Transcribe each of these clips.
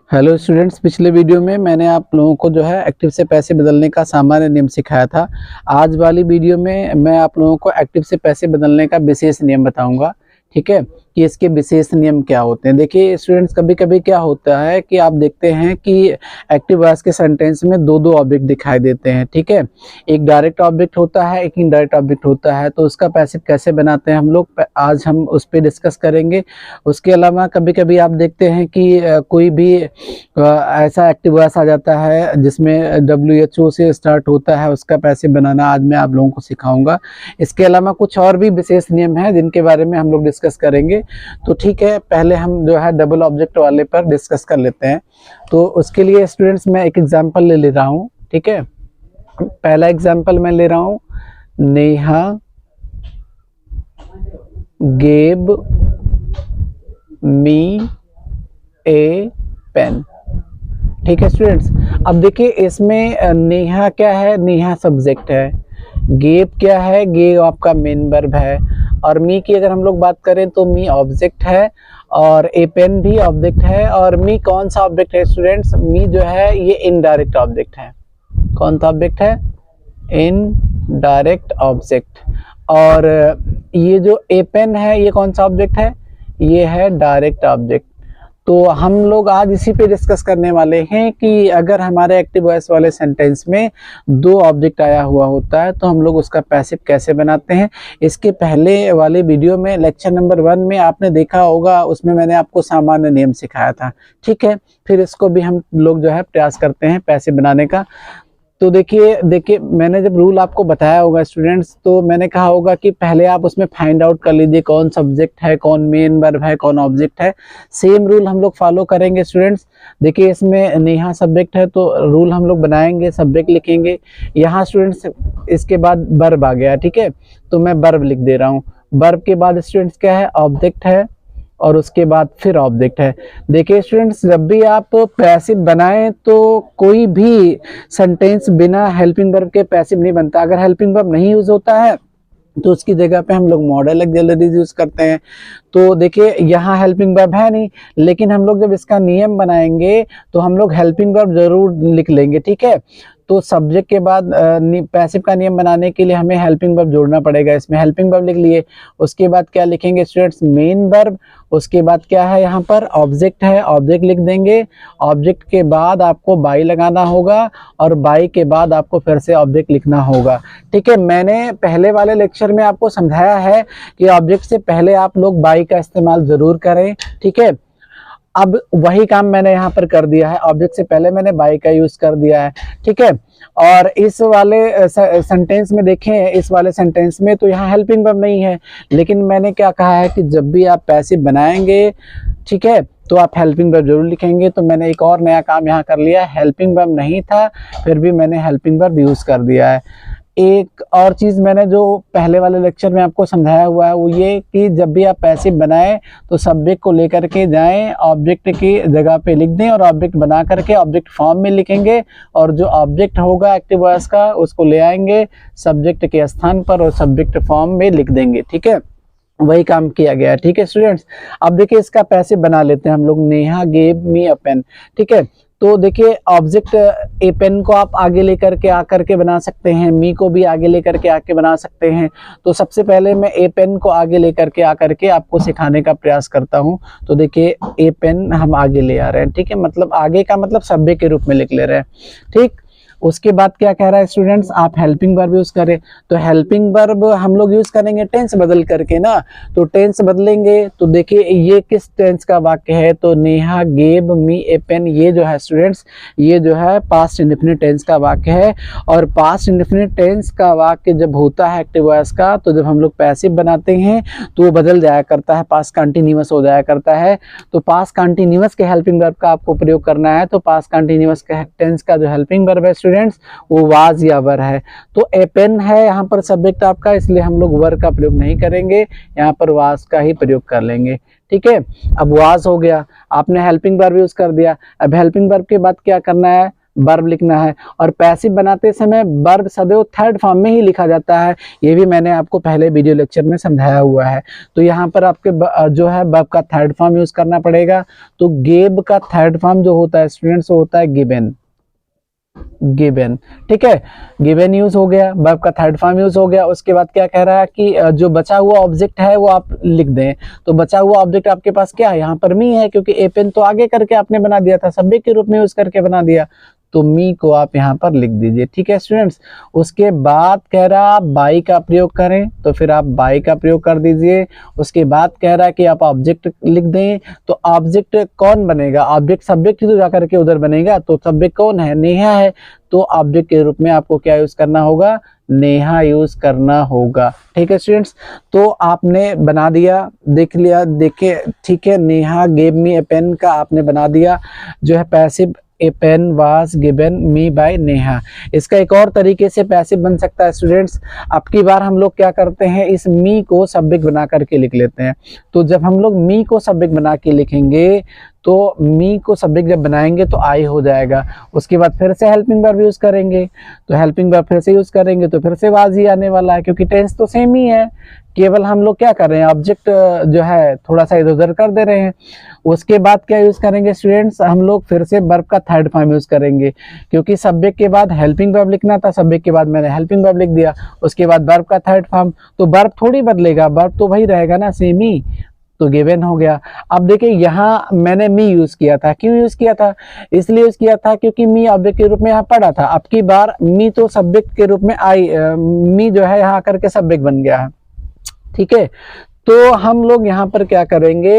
Hello students, पिछले video में मैंने आप लोगों को जो है एक्टिव से पैसे बदलने का सामान्य नियम सिखाया था। आज वाली वीडियो में मैं आप लोगों को एक्टिव से पैसे बदलने का विशेष नियम बताऊंगा। ठीक है, कि इसके विशेष नियम क्या होते हैं। देखिए स्टूडेंट्स, कभी कभी क्या होता है कि आप देखते हैं कि एक्टिव वॉइस के सेंटेंस में दो दो ऑब्जेक्ट दिखाई देते हैं। ठीक है, एक डायरेक्ट ऑब्जेक्ट होता है, एक इनडायरेक्ट ऑब्जेक्ट होता है। तो उसका पैसिव कैसे बनाते हैं हम लोग, आज हम उस पर डिस्कस करेंगे। उसके अलावा कभी कभी आप देखते हैं कि कोई भी ऐसा एक्टिव वॉइस आ जाता है जिसमें WHO से स्टार्ट होता है, उसका पैसे बनाना आज मैं आप लोगों को सिखाऊंगा। इसके अलावा कुछ और भी विशेष नियम हैं जिनके बारे में हम लोग डिस्कस करेंगे। तो ठीक है, पहले हम जो है डबल ऑब्जेक्ट वाले पर डिस्कस कर लेते हैं। तो उसके लिए स्टूडेंट्स मैं एक एग्जांपल ले रहा हूँ। ठीक है, पहला एग्जांपल मैं ले रहा हूँ, नेहा गेब मी ए पेन। ठीक है स्टूडेंट्स, अब देखिए इसमें नेहा क्या है, नेहा सब्जेक्ट है। गेब क्या है, गेब आपका मेन वर्ब है। और मी की अगर हम लोग बात करें तो मी ऑब्जेक्ट है और ए पेन भी ऑब्जेक्ट है। और मी कौन सा ऑब्जेक्ट है स्टूडेंट्स, मी जो है ये इनडायरेक्ट ऑब्जेक्ट है। कौन सा ऑब्जेक्ट है, इनडायरेक्ट ऑब्जेक्ट। और ये जो ए पेन है ये कौन सा ऑब्जेक्ट है, ये है डायरेक्ट ऑब्जेक्ट। तो हम लोग आज इसी पे डिस्कस करने वाले हैं कि अगर हमारे एक्टिव वॉइस वाले सेंटेंस में दो ऑब्जेक्ट आया हुआ होता है तो हम लोग उसका पैसिव कैसे बनाते हैं। इसके पहले वाले वीडियो में लेक्चर नंबर 1 में आपने देखा होगा, उसमें मैंने आपको सामान्य नियम सिखाया था। ठीक है, फिर इसको भी हम लोग जो है प्रयास करते हैं पैसिव बनाने का। तो देखिए मैंने जब रूल आपको बताया होगा स्टूडेंट्स, तो मैंने कहा होगा कि पहले आप उसमें फाइंड आउट कर लीजिए कौन सब्जेक्ट है, कौन मेन वर्ब है, कौन ऑब्जेक्ट है। सेम रूल हम लोग फॉलो करेंगे स्टूडेंट्स। देखिए इसमें नेहा सब्जेक्ट है तो रूल हम लोग बनाएंगे, सब्जेक्ट लिखेंगे। यहाँ स्टूडेंट्स इसके बाद वर्ब आ गया। ठीक है, तो मैं वर्ब लिख दे रहा हूँ। वर्ब के बाद स्टूडेंट्स क्या है, ऑब्जेक्ट है और उसके बाद फिर ऑब्जेक्ट है। देखिए स्टूडेंट्स, जब भी आप पैसिव बनाएं तो कोई भी सेंटेंस बिना हेल्पिंग वर्ब के पैसिव नहीं बनता। अगर हेल्पिंग वर्ब नहीं यूज होता है तो उसकी जगह पे हम लोग मॉडल ऑक्सिलरीज यूज करते हैं। तो देखिए यहाँ हेल्पिंग वर्ब है नहीं, लेकिन हम लोग जब इसका नियम बनाएंगे तो हम लोग हेल्पिंग वर्ब जरूर लिख लेंगे। ठीक है, तो सब्जेक्ट के बाद पैसिव का नियम बनाने के लिए हमें हेल्पिंग वर्ब जोड़ना पड़ेगा। इसमें हेल्पिंग वर्ब लिख लिए, उसके बाद क्या लिखेंगे स्टूडेंट्स, मेन वर्ब। उसके बाद क्या है, यहाँ पर ऑब्जेक्ट है, ऑब्जेक्ट लिख देंगे। ऑब्जेक्ट के बाद आपको बाई लगाना होगा और बाई के बाद आपको फिर से ऑब्जेक्ट लिखना होगा। ठीक है, मैंने पहले वाले लेक्चर में आपको समझाया है कि ऑब्जेक्ट से पहले आप लोग बाई का इस्तेमाल जरूर करें। ठीक है, अब वही काम मैंने यहाँ पर कर दिया है, ऑब्जेक्ट से पहले मैंने बाई का यूज कर दिया है। ठीक है, और इस वाले सेंटेंस में देखें, इस वाले सेंटेंस में तो यहाँ हेल्पिंग वर्ब नहीं है, लेकिन मैंने क्या कहा है कि जब भी आप पैसिव बनाएंगे, ठीक है, तो आप हेल्पिंग वर्ब जरूर लिखेंगे। तो मैंने एक और नया काम यहाँ कर लिया, हेल्पिंग वर्ब नहीं था फिर भी मैंने हेल्पिंग वर्ब यूज कर दिया है। एक और चीज़ मैंने जो पहले वाले लेक्चर में आपको समझाया हुआ है वो ये कि जब भी आप पैसिव बनाएं तो सब्जेक्ट को लेकर के जाएं, ऑब्जेक्ट की जगह पे लिख दें और ऑब्जेक्ट बना करके ऑब्जेक्ट फॉर्म में लिखेंगे। और जो ऑब्जेक्ट होगा एक्टिव वॉइस का उसको ले आएंगे सब्जेक्ट के स्थान पर और सब्जेक्ट फॉर्म में लिख देंगे। ठीक है, वही काम किया गया है। ठीक है स्टूडेंट्स, अब देखिए इसका पैसिव बना लेते हैं हम लोग, नेहा गेव मी अ पेन। ठीक है, तो देखिए ऑब्जेक्ट ए पेन को आप आगे लेकर के आकर के बना सकते हैं, मी को भी आगे लेकर के आके बना सकते हैं। तो सबसे पहले मैं ए पेन को आगे लेकर के आकर के आपको सिखाने का प्रयास करता हूं। तो देखिए ए पेन हम आगे ले आ रहे हैं। ठीक है, मतलब आगे का मतलब सब्जेक्ट के रूप में लिख ले रहे हैं। ठीक, उसके बाद क्या कह रहा है स्टूडेंट्स, आप हेल्पिंग वर्ब यूज करें। तो हेल्पिंग वर्ब हम लोग यूज करेंगे टेंस बदल करके ना। तो टेंस बदलेंगे तो देखिए ये किस टेंस का वाक्य है, तो Neha gave me a pen, ये जो है स्टूडेंट्स ये जो है पास्ट इंडेफिनिट टेंस का वाक्य है। और पास्ट इंडेफिनिट टेंस का वाक्य जब होता है एक्टिव वॉइस का, तो जब हम लोग पैसिव बनाते हैं तो वो बदल जाया करता है, पास्ट कंटिन्यूअस हो जाया करता है। तो पास्ट कंटिन्यूअस के हेल्पिंग वर्ब का आपको प्रयोग करना है। तो पास्ट कंटिन्यूअस के टेंस का जो हेल्पिंग वर्ब है स्टूडेंट्स वो वाज या वर है। तो ए पेन है यहाँ पर सब्जेक्ट आपका, इसलिए हम लोग वर का प्रयोग नहीं करेंगे, यहाँ पर वाज का ही प्रयोग कर लेंगे। ठीक है, अब वाज हो गया, आपने हेल्पिंग वर्ब यूज कर दिया। अब हेल्पिंग वर्ब के बाद क्या करना है, वर्ब लिखना है। और पैसिव बनाते समय वर्ब सदैव थर्ड फॉर्म में ही लिखा जाता है, ये भी मैंने आपको पहले वीडियो लेक्चर में समझाया हुआ है। तो यहाँ पर आपके जो है वर्ब का थर्ड फॉर्म यूज करना पड़ेगा। तो गेब का थर्ड फॉर्म जो होता है स्टूडेंट्स वो होता है गिवन, गिवन, ठीक है। गिवन यूज हो गया, वर्ब का थर्ड फॉर्म यूज हो गया। उसके बाद क्या कह रहा है कि जो बचा हुआ ऑब्जेक्ट है वो आप लिख दें। तो बचा हुआ ऑब्जेक्ट आपके पास क्या है, यहाँ पर मी है, क्योंकि ए पेन तो आगे करके आपने बना दिया था, सब्जेक्ट के रूप में यूज करके बना दिया, तो मी को आप यहाँ पर लिख दीजिए, ठीक है स्टूडेंट्स। उसके बाद कह रहा आप बाई का प्रयोग करें, तो फिर आप बाई का प्रयोग कर दीजिए। उसके बाद कह रहा है कि आप ऑब्जेक्ट लिख दें, तो ऑब्जेक्ट कौन बनेगा, ऑब्जेक्ट सब्जेक्ट ही तो जाकर के उधर बनेगा, तो सब्जेक्ट कौन है, नेहा है, तो ऑब्जेक्ट के रूप में आपको क्या यूज करना होगा, नेहा यूज करना होगा, ठीक है स्टूडेंट्स। तो आपने बना दिया, देख लिया, देखे, ठीक है, Neha gave me a pen का आपने बना दिया, जो है passive, a pen was given me by Neha. इसका एक और तरीके से पैसिव बन सकता है स्टूडेंट्स। अब की बार हम लोग क्या करते हैं, इस मी को सब्जेक्ट बना करके लिख लेते हैं। तो जब हम लोग मी को सब्जेक्ट बना के लिखेंगे, तो मी को सब्जेक्ट जब बनाएंगे तो आई हो जाएगा। उसके बाद फिर से हेल्पिंग वर्ब यूज करेंगे, तो हेल्पिंग वर्ब फिर से यूज करेंगे तो फिर से वाज ही आने वाला है, क्योंकि टेंस तो सेम ही है, केवल हम लोग क्या कर रहे हैं, ऑब्जेक्ट जो है थोड़ा सा इधर उधर कर दे रहे हैं। उसके बाद क्या यूज करेंगे स्टूडेंट्स, हम लोग फिर से वर्ब का थर्ड फॉर्म यूज करेंगे, क्योंकि सब्जेक्ट के बाद हेल्पिंग वर्ब लिखना था, सब्जेक्ट के बाद मैंने हेल्पिंग वर्ब लिख दिया। उसके बाद वर्ब का थर्ड फॉर्म, तो वर्ब थोड़ी बदलेगा, वर्ब तो वही रहेगा ना, सेम ही, तो गिवन हो गया। अब देखिए यहाँ मैंने मी यूज किया था, क्यों यूज किया था, इसलिए यूज किया था क्योंकि मी ऑब्जेक्ट के रूप में यहाँ पढ़ा था। अब की बार मी तो सब्जेक्ट के रूप में आई, मी जो है यहाँ आकर के सब्जेक्ट बन गया है, ठीक है। तो हम लोग यहाँ पर क्या करेंगे,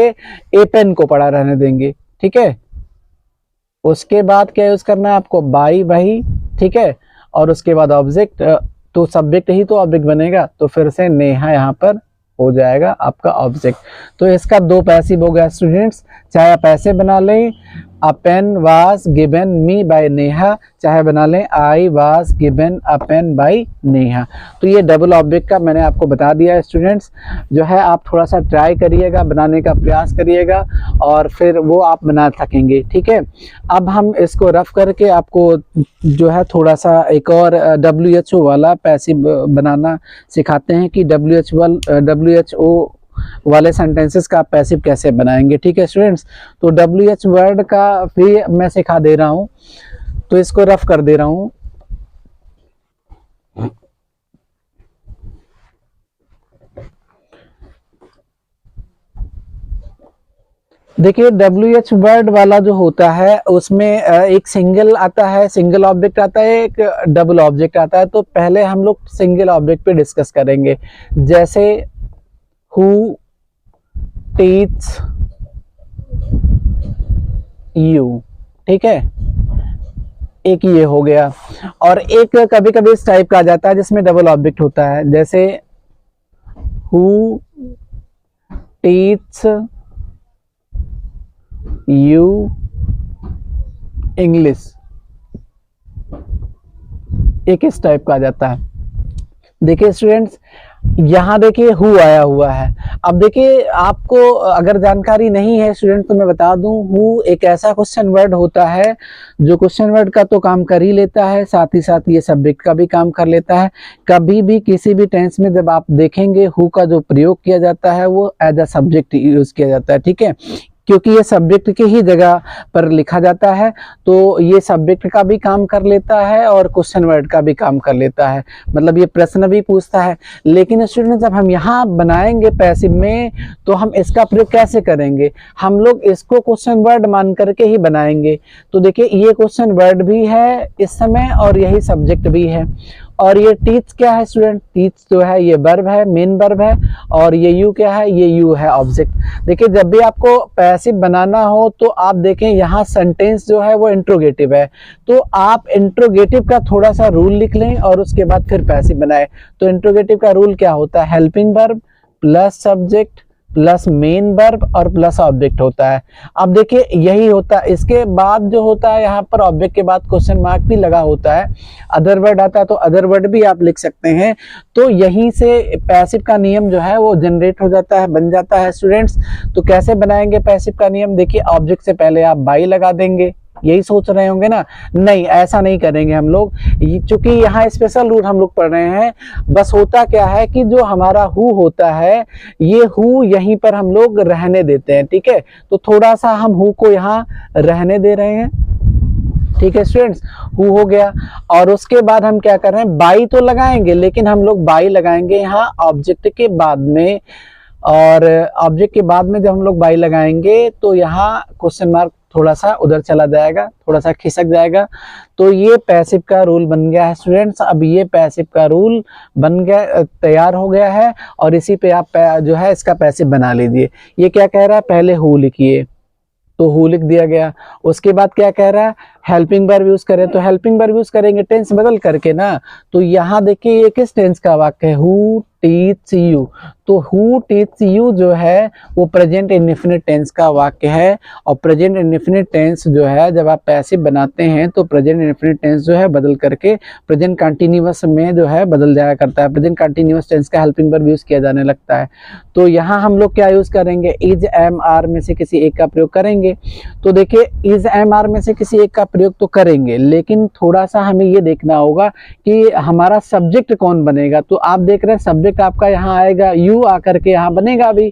ए पेन को पढ़ा रहने देंगे, ठीक है। उसके बाद क्या यूज करना है आपको, बाई वही, ठीक है। और उसके बाद ऑब्जेक्ट, तो सब्जेक्ट ही तो ऑब्जेक्ट बनेगा, तो फिर से नेहा यहाँ पर हो जाएगा आपका ऑब्जेक्ट। तो इसका दो पैसिव हो गया स्टूडेंट्स, चाहे आप ऐसे बना लें, a pen was given me by Neha, चाहे बना लें I was given a pen by Neha. तो ये डबल ऑब्जेक्ट का मैंने आपको बता दिया है स्टूडेंट्स, जो है आप थोड़ा सा ट्राई करिएगा, बनाने का प्रयास करिएगा, और फिर वो आप बना सकेंगे, ठीक है। अब हम इसको रफ करके आपको जो है थोड़ा सा एक और WHO वाला पैसिव बनाना सिखाते हैं, कि WHO वाले सेंटेंसेस का आप पैसिव कैसे बनाएंगे, ठीक है स्टूडेंट्स। तो WH वर्ड का भी मैं सिखा दे रहा हूं, तो इसको रफ कर दे रहा हूं। देखिए WH वर्ड वाला जो होता है उसमें एक सिंगल आता है, सिंगल ऑब्जेक्ट आता है, एक डबल ऑब्जेक्ट आता है। तो पहले हम लोग सिंगल ऑब्जेक्ट पे डिस्कस करेंगे, जैसे who teaches you, ठीक है, एक ये हो गया। और एक कभी कभी इस टाइप का आ जाता है जिसमें डबल ऑब्जेक्ट होता है, जैसे who teaches you English, एक इस टाइप का आ जाता है। देखिए स्टूडेंट्स, यहाँ देखिए हु आया हुआ है। अब देखिए आपको अगर जानकारी नहीं है स्टूडेंट, तो मैं बता दूं, हु एक ऐसा क्वेश्चन वर्ड होता है जो क्वेश्चन वर्ड का तो काम कर ही लेता है, साथ ही साथ ये सब्जेक्ट का भी काम कर लेता है। कभी भी किसी भी टेंस में जब आप देखेंगे हु का जो प्रयोग किया जाता है वो एज अ सब्जेक्ट यूज किया जाता है, ठीक है, क्योंकि ये सब्जेक्ट की ही जगह पर लिखा जाता है। तो ये सब्जेक्ट का भी काम कर लेता है और क्वेश्चन वर्ड का भी काम कर लेता है, मतलब ये प्रश्न भी पूछता है। लेकिन स्टूडेंट जब हम यहाँ बनाएंगे पैसिव में, तो हम इसका प्रयोग कैसे करेंगे, हम लोग इसको क्वेश्चन वर्ड मान करके ही बनाएंगे। तो देखिए ये क्वेश्चन वर्ड भी है इस समय और यही सब्जेक्ट भी है। और ये टीच क्या है स्टूडेंट, टीच जो है ये वर्ब है, मेन वर्ब है, और ये यू क्या है, ये यू है ऑब्जेक्ट। देखिए जब भी आपको पैसिव बनाना हो तो आप देखें यहाँ सेंटेंस जो है वो इंट्रोगेटिव है, तो आप इंट्रोगेटिव का थोड़ा सा रूल लिख लें और उसके बाद फिर पैसिव बनाए। तो इंट्रोगेटिव का रूल क्या होता है, helping verb plus subject plus main verb और प्लस ऑब्जेक्ट होता है। अब देखिए यही होता है, इसके बाद जो होता है यहाँ पर ऑब्जेक्ट के बाद क्वेश्चन मार्क भी लगा होता है, अदर वर्ड आता है तो अदर वर्ड भी आप लिख सकते हैं। तो यहीं से पैसिव का नियम जो है वो जनरेट हो जाता है, बन जाता है स्टूडेंट्स। तो कैसे बनाएंगे पैसिव का नियम, देखिए ऑब्जेक्ट से पहले आप बाई लगा देंगे, यही सोच रहे होंगे ना। नहीं, ऐसा नहीं करेंगे हम लोग, चूंकि यहाँ स्पेशल रूल हम लोग पढ़ रहे हैं। बस होता क्या है कि जो हमारा हु होता है, ये हु यहीं पर हम लोग रहने देते हैं, ठीक है। तो थोड़ा सा हम हु को यहाँ रहने दे रहे हैं, ठीक है स्टूडेंट्स। हु हो गया, और उसके बाद हम क्या कर रहे हैं, बाई तो लगाएंगे, लेकिन हम लोग बाई लगाएंगे यहाँ ऑब्जेक्ट के बाद में। और ऑब्जेक्ट के बाद में जब हम लोग बाई लगाएंगे तो यहाँ क्वेश्चन मार्क थोड़ा सा उधर चला जाएगा, थोड़ा सा खिसक जाएगा। तो ये पैसिव का रूल बन गया है स्टूडेंट्स। अब ये पैसिव का रूल बन गया, तैयार हो गया है, और इसी पे आप जो है इसका पैसिव बना लीजिए। ये क्या कह रहा है, पहले हु लिखिए, तो हु लिख दिया गया। उसके बाद क्या कह रहा है, हेल्पिंग वर्ब यूज करें, तो हेल्पिंग वर्ब यूज करेंगे टेंस बदल करके ना। तो यहाँ देखिए ये किस टेंस का वाक्य है, हु टीच यू। तो हु टीच यू जो है वो प्रेजेंट इंडेफिनिट टेंस का वाक्य है। और प्रेजेंट इंडेफिनिट टेंस जो है जब आप पैसिव बनाते हैं तो प्रेजेंट इंडेफिनिट टेंस जो है बदल करके प्रेजेंट कंटिन्यूअस में जो है बदल जाया करता है। प्रेजेंट कंटिन्यूअस टेंस का हेल्पिंग वर्ब यूज किया जाने लगता है। तो यहाँ हम लोग क्या यूज करेंगे, इज एम आर में से किसी एक का प्रयोग करेंगे। तो देखिए इज एम आर में से किसी एक का प्रयोग तो करेंगे, लेकिन थोड़ा सा हमें ये देखना होगा कि हमारा सब्जेक्ट कौन बनेगा। तो आप देख रहे हैं सब्जेक्ट आपका यहाँ आएगा, यू आकर के यहाँ बनेगा अभी,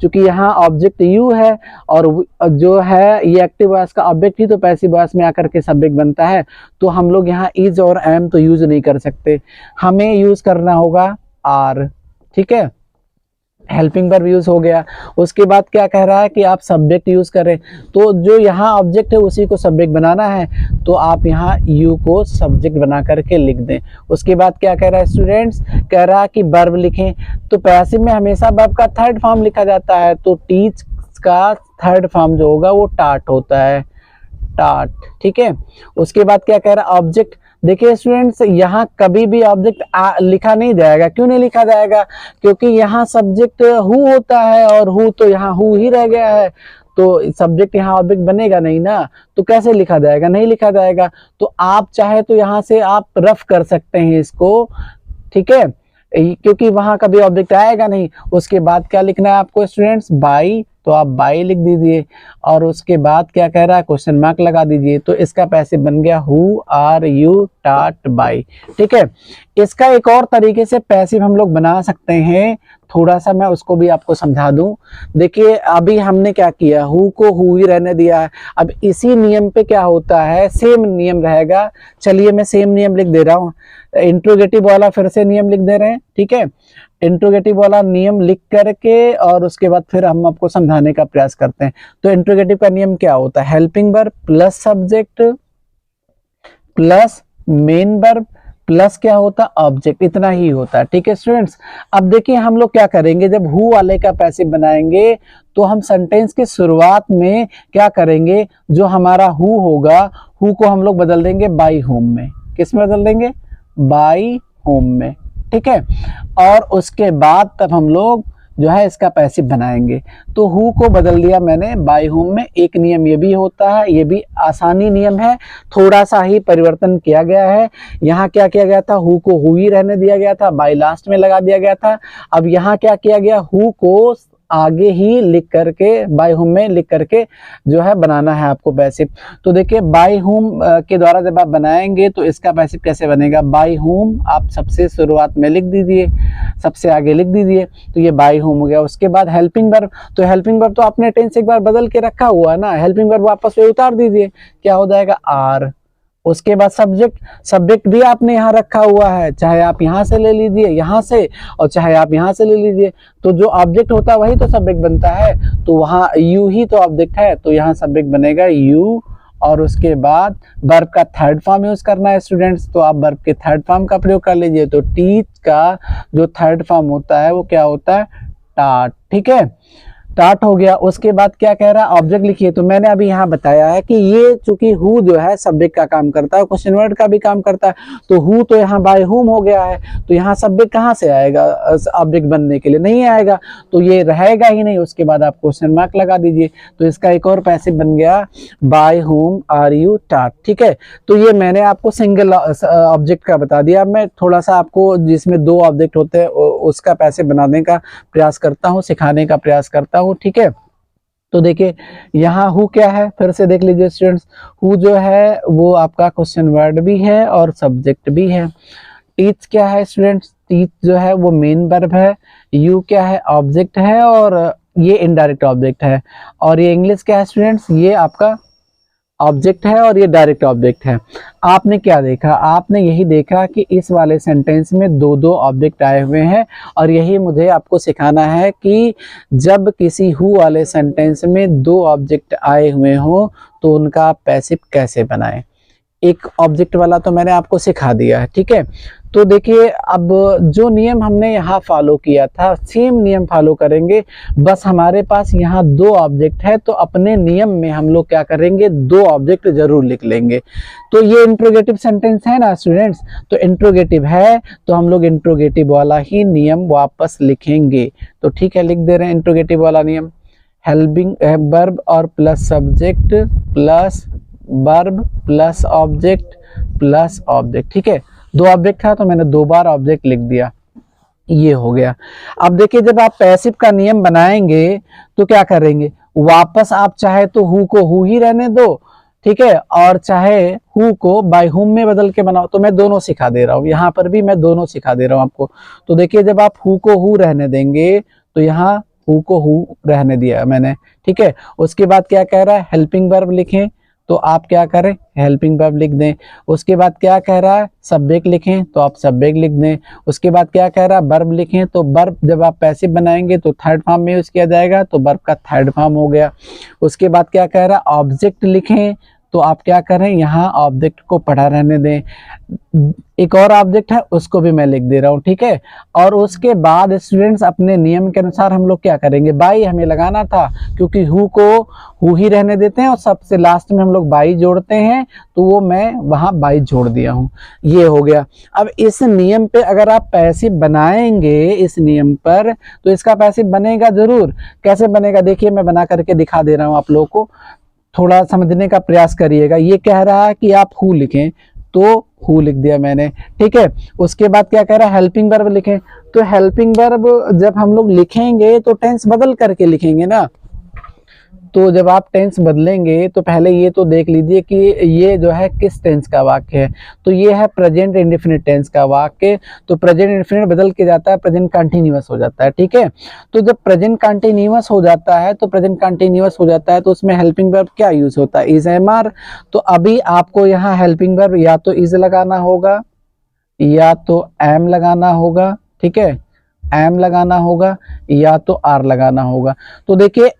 क्योंकि यहाँ ऑब्जेक्ट यू है, और जो है ये एक्टिव वॉइस का ऑब्जेक्ट ही तो पैसिव वॉइस में आकर के सब्जेक्ट बनता है। तो हम लोग यहाँ इज और एम तो यूज नहीं कर सकते, हमें यूज करना होगा आर, ठीक है। हेल्पिंग वर्ब यूज हो गया। उसके बाद क्या कह रहा है कि आप सब्जेक्ट यूज करें, तो जो यहाँ ऑब्जेक्ट है उसी को सब्जेक्ट बनाना है, तो आप यहाँ यू को सब्जेक्ट बना करके लिख दें। उसके बाद क्या कह रहा है स्टूडेंट्स, कह रहा है कि वर्ब लिखें। तो पैसिव में हमेशा वर्ब का थर्ड फॉर्म लिखा जाता है, तो टीच का थर्ड फॉर्म जो होगा वो टाट होता है, टाट, ठीक है। उसके बाद क्या कह रहा है, ऑब्जेक्ट। देखिए स्टूडेंट्स यहाँ कभी भी ऑब्जेक्ट लिखा नहीं जाएगा। क्यों नहीं लिखा जाएगा, क्योंकि यहाँ सब्जेक्ट हु होता है, और हु तो यहाँ हु ही रह गया है, तो सब्जेक्ट यहाँ ऑब्जेक्ट बनेगा नहीं ना। तो कैसे लिखा जाएगा, नहीं लिखा जाएगा। तो आप चाहे तो यहाँ से आप रफ कर सकते हैं इसको, ठीक है, क्योंकि वहां कभी ऑब्जेक्ट आएगा नहीं। उसके बाद क्या लिखना है आपको स्टूडेंट्स, बाई, तो आप बाई लिख दीजिए। और उसके बाद क्या कह रहा है, क्वेश्चन मार्क लगा दीजिए। तो इसका पैसिव बन गया हु आर यू टाट बाई, ठीक है। इसका एक और तरीके से पैसिव हम लोग बना सकते हैं, थोड़ा सा मैं उसको भी आपको समझा दूं। देखिए अभी हमने क्या किया, हु को हु ही रहने दिया है। अब इसी नियम पे क्या होता है, सेम नियम रहेगा। चलिए मैं सेम नियम लिख दे रहा हूँ, इंट्रोगेटिव वाला फिर से नियम लिख दे रहे हैं, ठीक है। इंट्रोगेटिव वाला नियम लिख करके और उसके बाद फिर हम आपको समझाने का प्रयास करते हैं। तो इंट्रोगेटिव का नियम क्या होता है, helping verb plus subject plus main verb plus क्या होता है, ऑब्जेक्ट, इतना ही होता है, ठीक है स्टूडेंट्स। अब देखिए हम लोग क्या करेंगे, जब हु वाले का पैसिव बनाएंगे तो हम सेंटेंस की शुरुआत में क्या करेंगे, जो हमारा हु होगा, हु को हम लोग बदल देंगे बाई होम में। किस में बदल देंगे, बाई होम में, ठीक है। और उसके बाद तब हम लोग जो है इसका पैसिव बनाएंगे। तो हु को बदल दिया मैंने बाई होम में। एक नियम ये भी होता है, ये भी आसानी नियम है, थोड़ा सा ही परिवर्तन किया गया है। यहाँ क्या किया गया था, हु को हु ही रहने दिया गया था, बाई लास्ट में लगा दिया गया था। अब यहाँ क्या किया गया, हु को आगे ही लिख करके बाई होम में लिख करके जो है बनाना है आपको पैसिव। तो देखिए बाई होम के द्वारा जब आप बनाएंगे तो इसका पैसिव कैसे बनेगा, बाई होम आप सबसे शुरुआत में लिख दीजिए, सबसे आगे लिख दीजिए, तो ये बाई होम हो गया। उसके बाद हेल्पिंग वर्ब, तो हेल्पिंग वर्ब तो आपने टेंस एक बार बदल के रखा हुआ है ना, हेल्पिंग वर्ब वापस से उतार दीजिए, क्या हो जाएगा आर। उसके बाद सब्जेक्ट, सब्जेक्ट भी आपने यहाँ रखा हुआ है, चाहे आप यहाँ से ले लीजिए यहाँ से, और चाहे आप यहाँ से ले लीजिए। तो जो ऑब्जेक्ट होता है वही तो सब्जेक्ट बनता है, तो वहाँ यू ही तो ऑब्जेक्ट है, तो यहाँ सब्जेक्ट बनेगा यू। और उसके बाद वर्ब का थर्ड फॉर्म यूज करना है स्टूडेंट्स, तो आप वर्ब के थर्ड फॉर्म का प्रयोग कर लीजिए। तो टीच का जो थर्ड फॉर्म होता है वो क्या होता है, टाट, ठीक है, टाट हो गया। उसके बाद क्या कह रहा है, ऑब्जेक्ट लिखिए। तो मैंने अभी यहाँ बताया है कि ये चूंकि हु जो है सब्जेक्ट का काम करता है, क्वेश्चन वर्ड का भी काम करता है, तो हु तो यहाँ बाय हुम हो गया है, तो यहाँ सब्जेक्ट कहाँ से आएगा ऑब्जेक्ट बनने के लिए, नहीं आएगा, तो ये रहेगा ही नहीं। उसके बाद आप क्वेश्चन मार्क लगा दीजिए। तो इसका एक और पैसिव बन गया बाय हुम आर यू टाट, ठीक है। तो ये मैंने आपको सिंगल ऑब्जेक्ट का बता दिया। मैं थोड़ा सा आपको जिसमें दो ऑब्जेक्ट होते हैं उसका पैसिव बनाने का प्रयास करता हूँ, सिखाने का प्रयास करता हूँ, ठीक है। तो देखिए यहाँ हु क्या है, फिर से देख लीजिए स्टूडेंट्स, हु जो है वो आपका क्वेश्चन वर्ड भी है और सब्जेक्ट भी है। टीच क्या है स्टूडेंट्स, टीच जो है वो मेन वर्ब है, यू क्या है ऑब्जेक्ट है और ये इनडायरेक्ट ऑब्जेक्ट है, और ये इंग्लिश क्या है स्टूडेंट्स, ये आपका ऑब्जेक्ट है और ये डायरेक्ट ऑब्जेक्ट है। आपने क्या देखा, आपने यही देखा कि इस वाले सेंटेंस में दो दो ऑब्जेक्ट आए हुए हैं, और यही मुझे आपको सिखाना है कि जब किसी हु वाले सेंटेंस में दो ऑब्जेक्ट आए हुए हों तो उनका पैसिव कैसे बनाएं। एक ऑब्जेक्ट वाला तो मैंने आपको सिखा दिया है, ठीक है। तो देखिए अब जो नियम हमने यहाँ फॉलो किया था सेम नियम फॉलो करेंगे, बस हमारे पास यहाँ दो ऑब्जेक्ट है तो अपने नियम में हम लोग क्या करेंगे, दो ऑब्जेक्ट जरूर लिख लेंगे। तो ये इंट्रोगेटिव सेंटेंस है ना स्टूडेंट्स, तो इंट्रोगेटिव है तो हम लोग इंट्रोगेटिव वाला ही नियम वापस लिखेंगे। तो ठीक है, लिख दे रहे हैं इंट्रोगेटिव वाला नियम, हेल्पिंग वर्ब और plus subject plus verb plus object plus object. ठीक है, दो ऑब्जेक्ट था तो मैंने दो बार ऑब्जेक्ट लिख दिया, ये हो गया। अब देखिए जब आप पैसिव का नियम बनाएंगे तो क्या करेंगे, वापस आप चाहे तो हु को हु ही रहने दो, ठीक है, और चाहे हु को बाय हुम में बदल के बनाओ। तो मैं दोनों सिखा दे रहा हूं, यहां पर भी मैं दोनों सिखा दे रहा हूं आपको। तो देखिए जब आप हु को हु रहने देंगे तो यहाँ हु को हु रहने दिया मैंने, ठीक है। उसके बाद क्या कह रहा है, हेल्पिंग वर्ब लिखें, तो आप क्या करें, हेल्पिंग वर्ब लिख दें। उसके बाद क्या कह रहा है, सब्जेक्ट लिखें, तो आप सब्जेक्ट लिख दें। उसके बाद क्या कह रहा है, वर्ब लिखें, तो वर्ब जब आप पैसिव बनाएंगे तो थर्ड फॉर्म में यूज किया जाएगा, तो वर्ब का थर्ड फॉर्म हो गया। उसके बाद क्या कह रहा है, ऑब्जेक्ट लिखें, तो आप क्या करें, यहाँ ऑब्जेक्ट को पढ़ा रहने दें। एक और ऑब्जेक्ट है उसको भी मैं लिख दे रहा हूँ, ठीक है। और उसके बाद स्टूडेंट्स अपने नियम के अनुसार हम लोग क्या करेंगे, बाई हमें लगाना था, क्योंकि हु को हु ही रहने देते हैं और सबसे लास्ट में हम लोग बाई जोड़ते हैं, तो वो मैं वहां बाई जोड़ दिया हूँ, ये हो गया। अब इस नियम पे अगर आप पैसिव बनाएंगे इस नियम पर, तो इसका पैसिव बनेगा जरूर। कैसे बनेगा देखिए, मैं बना करके दिखा दे रहा हूँ आप लोगों को, थोड़ा समझने का प्रयास करिएगा। ये कह रहा है कि आप हु लिखें, तो हु लिख दिया मैंने, ठीक है। उसके बाद क्या कह रहा है, हेल्पिंग वर्ब लिखें, तो हेल्पिंग वर्ब जब हम लोग लिखेंगे तो टेंस बदल करके लिखेंगे ना। तो जब आप टेंस बदलेंगे तो पहले ये तो देख लीजिए कि ये जो है किस टेंस का वाक्य है, तो ये है प्रेजेंट इंडेफिनिट टेंस का वाक्य। तो प्रेजेंट इंडेफिनिट बदल के जाता है, प्रेजेंट कंटीन्यूअस हो जाता है, ठीक है। तो जब प्रेजेंट कंटीन्यूअस हो जाता है तो उसमें हेल्पिंग वर्ब क्या यूज होता है, इज एम आर। तो अभी आपको यहाँ हेल्पिंग वर्ब या तो इज लगाना होगा या तो एम लगाना होगा, ठीक है, एम लगाना होगा या तो आर लगाना होगा। तो देखिए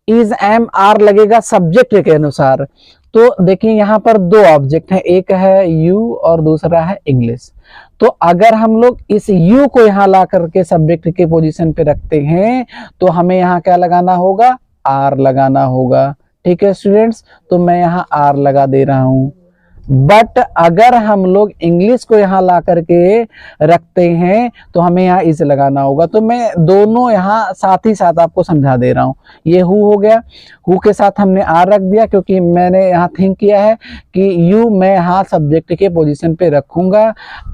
इज एम आर लगेगा सब्जेक्ट के अनुसार। तो देखिए यहाँ पर दो ऑब्जेक्ट हैं, एक है यू और दूसरा है इंग्लिश। तो अगर हम लोग इस यू को यहाँ ला करके सब्जेक्ट के पोजीशन पे रखते हैं तो हमें यहाँ क्या लगाना होगा, आर लगाना होगा, ठीक है स्टूडेंट्स। तो मैं यहाँ आर लगा दे रहा हूँ। बट अगर हम लोग इंग्लिश को यहाँ ला करके रखते हैं तो हमें यहाँ इज लगाना होगा। तो मैं दोनों यहाँ साथ ही साथ आपको समझा दे रहा हूँ। ये हु हो गया, हु के साथ हमने आर रख दिया क्योंकि मैंने यहाँ थिंक किया है कि यू मैं यहाँ सब्जेक्ट के पोजीशन पे रखूंगा।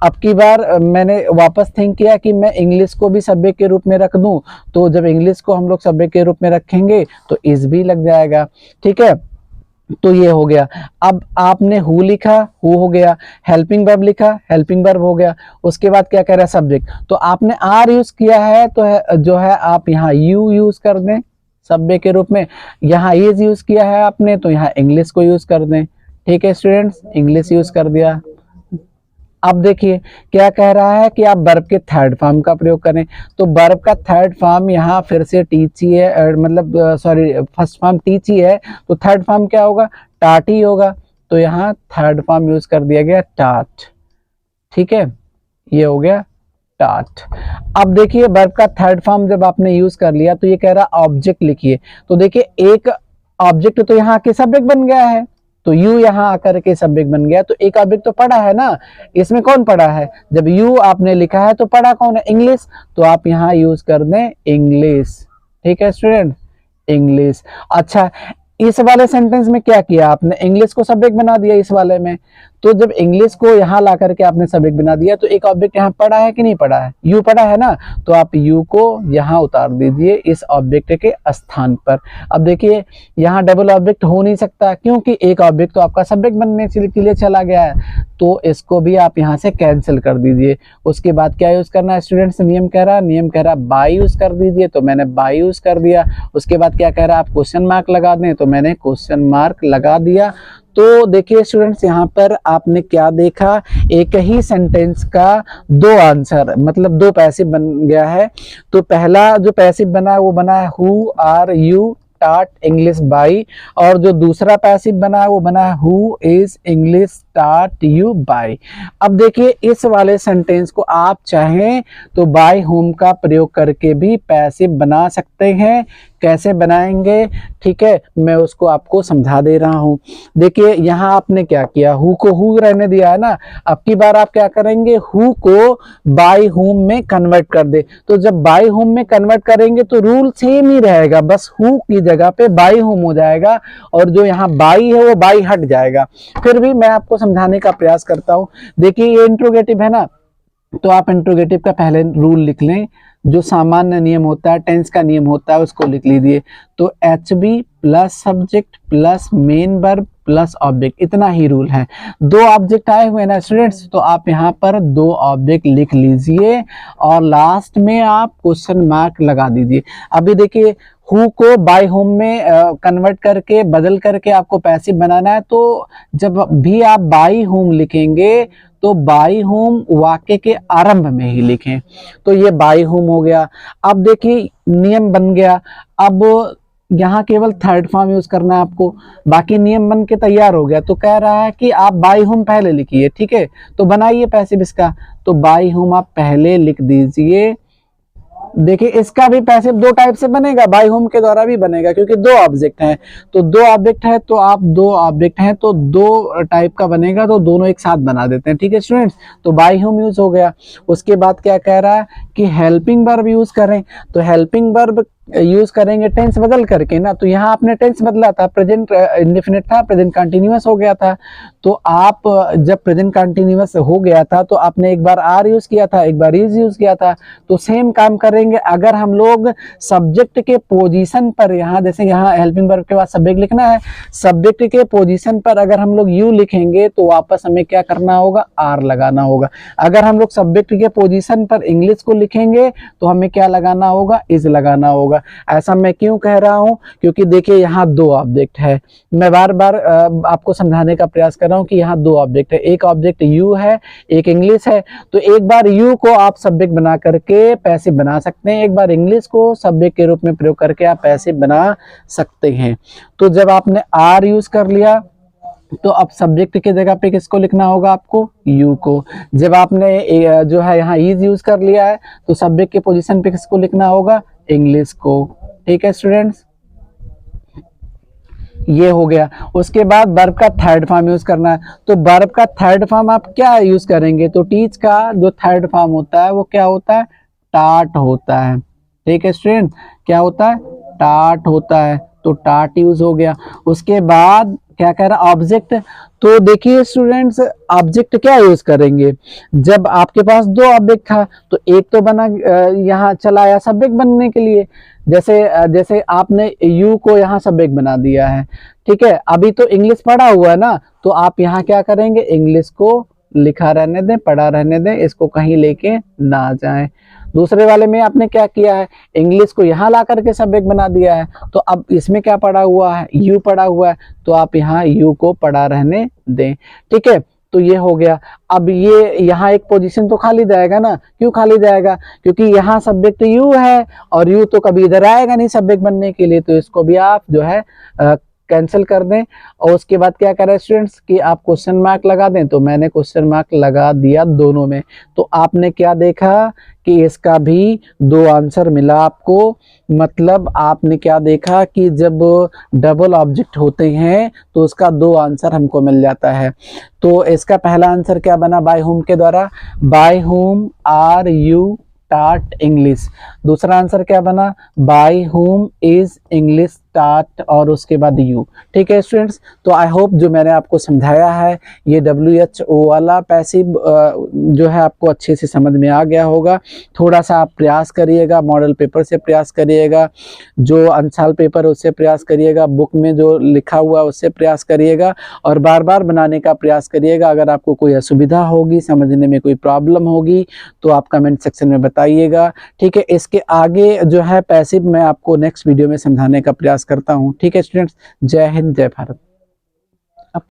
अब की बार मैंने वापस थिंक किया कि मैं इंग्लिश को भी सब्जेक्ट के रूप में रख दूं, तो जब इंग्लिश को हम लोग सब्जेक्ट के रूप में रखेंगे तो इज भी लग जाएगा, ठीक है। तो ये हो गया। अब आपने हु लिखा, हु हो गया, हेल्पिंग वर्ब लिखा, हेल्पिंग वर्ब हो गया। उसके बाद क्या कह रहा है, सब्जेक्ट। तो आपने आर यूज किया है तो जो है आप यहाँ यू यूज कर दें सब्जेक्ट के रूप में। यहाँ इज यूज किया है आपने तो यहाँ इंग्लिश को यूज कर दें, ठीक है स्टूडेंट्स, इंग्लिश यूज कर दिया। अब देखिए क्या कह रहा है कि आप वर्ब के थर्ड फॉर्म का प्रयोग करें। तो वर्ब का थर्ड फॉर्म यहाँ फिर से टीच ही है, मतलब सॉरी फर्स्ट फॉर्म टीच ही है, तो थर्ड फॉर्म क्या होगा, टाट ही होगा। तो यहाँ थर्ड फॉर्म यूज कर दिया गया टाट, ठीक है, ये हो गया टाट। अब देखिए वर्ब का थर्ड फॉर्म जब आपने यूज कर लिया तो ये कह रहा ऑब्जेक्ट लिखिए। तो देखिए एक ऑब्जेक्ट तो यहाँ के सब्जेक्ट बन गया है, तो यू यहाँ आकर के सब्जेक्ट बन गया। तो एक ऑब्जेक्ट तो पढ़ा है ना, इसमें कौन पढ़ा है, जब यू आपने लिखा है तो पढ़ा कौन है, इंग्लिश। तो आप यहाँ यूज कर दें इंग्लिश, ठीक है स्टूडेंट, इंग्लिश। अच्छा इस वाले सेंटेंस में क्या किया आपने, इंग्लिश को सब्जेक्ट बना दिया इस वाले में, तो जब इंग्लिश को यहाँ ला करके आपने सब्जेक्ट बना दिया तो एक ऑब्जेक्ट यहाँ पड़ा है कि नहीं पड़ा है, यू पड़ा है ना, तो आप यू को यहाँ उतार दीजिए इस ऑब्जेक्ट के स्थान पर। अब देखिए यहाँ डबल ऑब्जेक्ट हो नहीं सकता क्योंकि एक ऑब्जेक्ट तो आपका सब्जेक्ट बनने के लिए चला गया है, तो इसको भी आप यहाँ से कैंसिल कर दीजिए। उसके बाद क्या यूज करना है स्टूडेंट्स, नियम कह रहा बाय यूज कर दीजिए, तो मैंने बाय यूज कर दिया। उसके बाद क्या कह रहा है, आप क्वेश्चन मार्क लगा दें, तो मैंने क्वेश्चन मार्क लगा दिया। तो देखिए स्टूडेंट्स यहाँ पर आपने क्या देखा, एक ही सेंटेंस का दो आंसर मतलब दो पैसिव बन गया है। तो पहला जो पैसिव बना है वो बना है who are you taught English by, और जो दूसरा पैसिव बना है वो बना है हु इज इंग्लिश टाट यू बाई। अब देखिए इस वाले सेंटेंस को आप चाहें तो बाय होम का प्रयोग करके भी पैसिव बना सकते हैं। कैसे बनाएंगे, ठीक है, मैं उसको आपको समझा दे रहा हूं। देखिए यहाँ आपने क्या किया, हु को हु रहने दिया है ना, अब की बार आप क्या करेंगे, हु को बाय होम में कन्वर्ट कर दे। तो जब बाय होम में कन्वर्ट करेंगे तो रूल सेम ही रहेगा, बस हु की जगह पे बाय होम हो जाएगा और जो यहाँ बाई है वो बाई हट जाएगा। फिर भी मैं आपको समझाने का प्रयास करता हूं। देखिए ये इंट्रोगेटिव है ना, तो आप इंट्रोगेटिव का पहले रूल लिख लें, जो सामान्य नियम होता है, टेंस का नियम होता है, उसको लिख लीजिए। तो HB plus subject plus main verb plus object, इतना ही रूल है। दो ऑब्जेक्ट आए हुए ना स्टूडेंट्स, तो आप यहाँ पर दो ऑब्जेक्ट लिख लीजिए और लास्ट में आप क्वेश्चन मार्क लगा दीजिए। अभी देखिए हु को बाय होम में कन्वर्ट करके बदल करके आपको पैसिव बनाना है, तो जब भी आप बाय होम लिखेंगे तो बाय होम वाक्य के आरंभ में ही लिखें। तो ये बाय होम हो गया। अब देखिए नियम बन गया, अब यहाँ केवल थर्ड फॉर्म यूज करना है आपको, बाकी नियम बन के तैयार हो गया। तो कह रहा है कि आप बाय होम पहले लिखिए, ठीक है, तो बनाइए पैसिव इसका। तो बाय होम आप पहले लिख दीजिए। देखिए इसका भी पैसिव दो टाइप से बनेगा, बाय होम के द्वारा भी बनेगा क्योंकि दो ऑब्जेक्ट हैं। तो दो ऑब्जेक्ट है तो आप दो ऑब्जेक्ट हैं तो दो टाइप का बनेगा, तो दोनों एक साथ बना देते हैं, ठीक है स्टूडेंट्स। तो बाय होम यूज हो गया। उसके बाद क्या कह रहा है कि हेल्पिंग वर्ब यूज करें, तो हेल्पिंग वर्ब यूज करेंगे टेंस बदल करके ना। तो यहाँ आपने टेंस बदला था, प्रेजेंट इंडेफिनिट था, प्रेजेंट कंटिन्यूअस हो गया था। तो आप जब प्रेजेंट कंटिन्यूअस हो गया था तो आपने एक बार आर यूज किया था, एक बार इज यूज किया था। तो सेम काम करेंगे। अगर हम लोग सब्जेक्ट के पोजीशन पर, यहाँ जैसे यहाँ हेल्पिंग वर्ब के बाद सब्जेक्ट लिखना है, सब्जेक्ट के पोजीशन पर अगर हम लोग यू लिखेंगे तो वापस हमें क्या करना होगा, आर लगाना होगा। अगर हम लोग सब्जेक्ट के पोजीशन पर इंग्लिश को लिखेंगे तो हमें क्या लगाना होगा, इज लगाना होगा। ऐसा मैं क्यों कह रहा हूं, क्योंकि देखिए यहाँ दो ऑब्जेक्ट है। मैं बार बार आपको समझाने का प्रयास कर रहा हूं कि यहाँ दो ऑब्जेक्ट है, एक ऑब्जेक्ट यू है, एक इंग्लिश है। तो एक बार यू को आप सब्जेक्ट बना करके पैसिव बना सकते हैं, एक बार इंग्लिश को सब्जेक्ट के रूप में प्रयोग करके आप पैसिव बना सकते हैं। तो जब आपने आर यूज कर लिया तो अब सब्जेक्ट की जगह पे किसको लिखना होगा, आपको यू को। जब आपने जो है यहाँ इज यूज कर लिया है तो सब्जेक्ट के पोजीशन पे किसको लिखना होगा, इंग्लिश को। ठीक है स्टूडेंट्स, ये हो गया। उसके बाद वर्ब का थर्ड फॉर्म यूज करना है। तो वर्ब का थर्ड फॉर्म आप क्या यूज करेंगे, तो टीच का जो थर्ड फॉर्म होता है वो क्या होता है, टाट होता है। ठीक है स्टूडेंट, क्या होता है, टाट होता है। तो टाट यूज हो गया। उसके बाद क्या कह रहा, ऑब्जेक्ट। तो देखिए स्टूडेंट्स, ऑब्जेक्ट क्या यूज करेंगे, जब आपके पास दो ऑब्जेक्ट था तो एक तो बना यहाँ चला आया सब्जेक्ट बनने के लिए, जैसे आपने यू को यहाँ सब्जेक्ट बना दिया है, ठीक है। अभी तो इंग्लिश पढ़ा हुआ है ना, तो आप यहाँ क्या करेंगे, इंग्लिश को लिखा रहने दें, पढ़ा रहने दें, इसको कहीं लेके ना जाएं। दूसरे वाले में आपने क्या किया है, इंग्लिश को यहाँ ला करके सब्जेक्ट बना दिया है। तो अब इसमें क्या पड़ा हुआ है, यू पड़ा हुआ है, तो आप यहाँ यू को पढ़ा रहने दें। ठीक है, तो ये हो गया। अब ये यहाँ एक पोजीशन तो खाली जाएगा ना, क्यों खाली जाएगा, क्योंकि यहाँ सब्जेक्ट यू है और यू तो कभी इधर आएगा नहीं सब्जेक्ट बनने के लिए, तो इसको भी आप जो है कैंसिल कर दें। और उसके बाद क्या करें स्टूडेंट्स कि आप क्वेश्चन मार्क लगा दें, तो मैंने क्वेश्चन मार्क लगा दिया दोनों में। तो आपने क्या देखा कि इसका भी दो आंसर मिला आपको। मतलब आपने क्या देखा कि जब डबल ऑब्जेक्ट होते हैं तो उसका दो आंसर हमको मिल जाता है। तो इसका पहला आंसर क्या बना, बाय होम के द्वारा, by whom are you taught English. दूसरा आंसर क्या बना, by whom is English start और उसके बाद यू। ठीक है स्टूडेंट्स, तो आई होप जो मैंने आपको समझाया है ये WHO वाला पैसिव जो है आपको अच्छे से समझ में आ गया होगा। थोड़ा सा आप प्रयास करिएगा, मॉडल पेपर से प्रयास करिएगा, जो अंशाल पेपर उससे प्रयास करिएगा, बुक में जो लिखा हुआ है उससे प्रयास करिएगा और बार बार बनाने का प्रयास करिएगा। अगर आपको कोई असुविधा होगी, समझने में कोई प्रॉब्लम होगी तो आप कमेंट सेक्शन में बताइएगा। ठीक है, इसके आगे जो है पैसिव मैं आपको नेक्स्ट वीडियो में समझाने का प्रयास करता हूँ। ठीक है स्टूडेंट्स, जय हिंद, जय भारत।